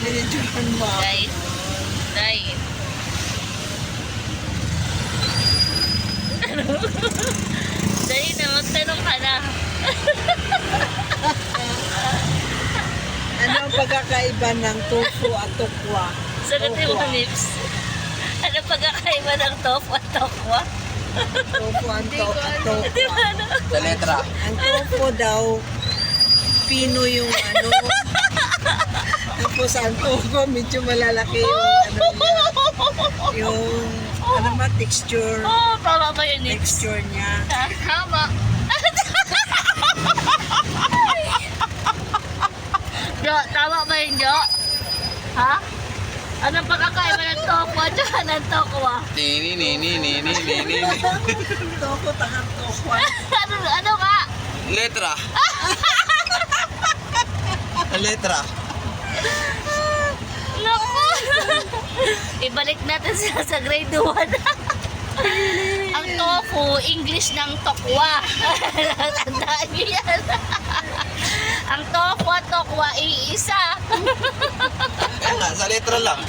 Binidyohan mo. Guys. Guys. Ano? Dali na, magtanong ka na. Ano ang pagkakaiba ng tofu at tokwa? Sagutin mo, Nips. Ano pagkakaiba ng tofu at tokwa? Tofu at Di tokwa. ba ano? Sa letra. Ang tofu daw, pino yung ano. Tapos ang tofu, medyo malalaki yung ano niya. Yung, ano ba, texture. Oh, tama ba yun, Nips? Texture niya. Tama. Jo, tama ba yun, Jo? Ha? Anong pagkakaiba ng tofu at saka ng tokwa? Nini. Tofu, takang tokwa. Ano ka? Letra. Sa letra. Naku! Ibalik natin sila sa grade 1. Ang tofu, English ng tokwa. Tandaan niyo yan. Ang tofu at tokwa, iisa. Kaya nga, sa letra lang.